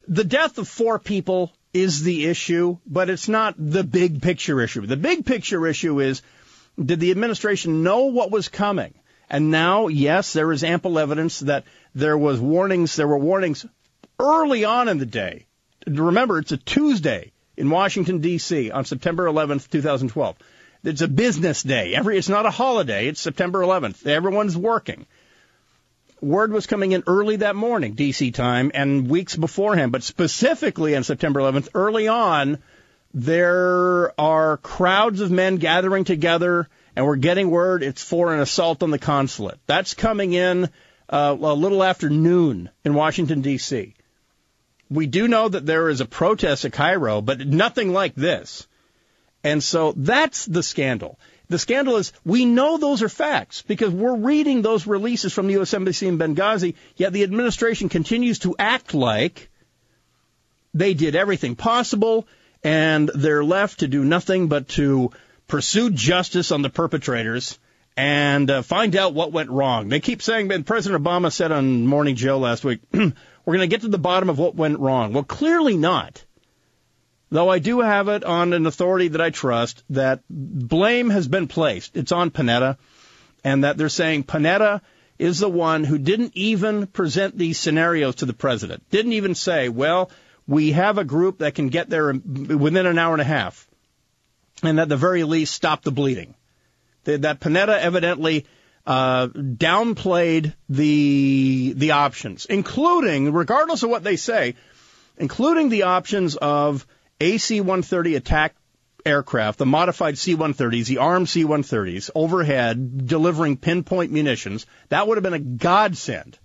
the death of 4 people is the issue, but it's not the big picture issue. The big picture issue is, did the administration know what was coming? And now, yes, there is ample evidence that there were warnings early on in the day. Remember, it's a Tuesday in Washington, D.C. on September 11th, 2012. It's a business day. It's not a holiday. It's September 11th. Everyone's working. Word was coming in early that morning, D.C. time, and weeks beforehand. But specifically on September 11th, early on, there are crowds of men gathering together, and we're getting word it's for an assault on the consulate. That's coming in a little after noon in Washington, D.C. We do know that there is a protest at Cairo, but nothing like this. And so that's the scandal. The scandal is we know those are facts because we're reading those releases from the U.S. Embassy in Benghazi, yet the administration continues to act like they did everything possible and they're left to do nothing but to pursue justice on the perpetrators and find out what went wrong. They keep saying, and President Obama said on Morning Joe last week, we're going to get to the bottom of what went wrong. Well, clearly not. Though I do have it on an authority that I trust that blame has been placed. It's on Panetta, and that they're saying Panetta is the one who didn't even present these scenarios to the president. Didn't even say, well, we have a group that can get there within an hour and a half, and at the very least stop the bleeding. That Panetta evidently downplayed the options, including, regardless of what they say, including the options of AC-130 attack aircraft, the modified C-130s, the armed C-130s, overhead, delivering pinpoint munitions. That would have been a godsend.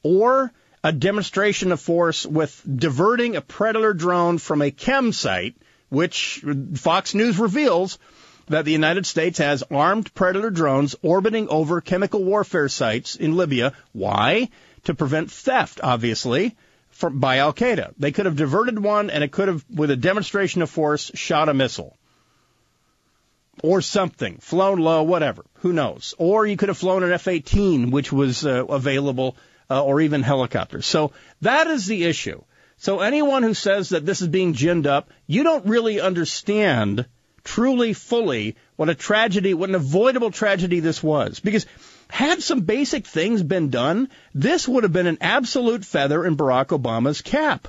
Or a demonstration of force with diverting a Predator drone from a chem site, which Fox News reveals that the United States has armed Predator drones orbiting over chemical warfare sites in Libya. Why? To prevent theft, obviously, by al-Qaeda. They could have diverted one, and it could have, with a demonstration of force, shot a missile. Or something. Flown low, whatever. Who knows? Or you could have flown an F-18, which was available, or even helicopters. So that is the issue. So anyone who says that this is being ginned up, you don't really understand truly, fully, what a tragedy, what an avoidable tragedy this was. Because had some basic things been done, this would have been an absolute feather in Barack Obama's cap.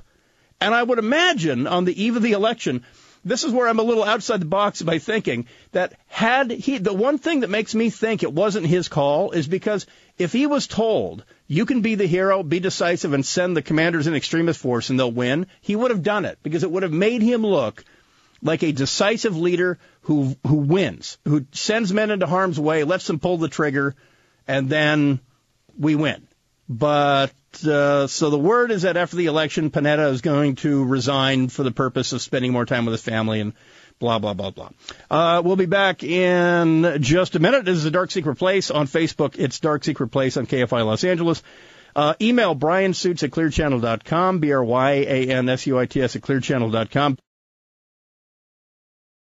And I would imagine on the eve of the election, this is where I'm a little outside the box by thinking that had he, the one thing that makes me think it wasn't his call is because if he was told, you can be the hero, be decisive, and send the commanders in extremist force and they'll win, he would have done it because it would have made him look like a decisive leader who wins, who sends men into harm's way, lets them pull the trigger, and then we win. But so the word is that after the election, Panetta is going to resign for the purpose of spending more time with his family and blah, blah, blah, blah. We'll be back in just a minute. This is a Dark Secret Place. On Facebook, it's Dark Secret Place on KFI Los Angeles. Email BryanSuits@clearchannel.com, BryanSuits@clearchannel.com.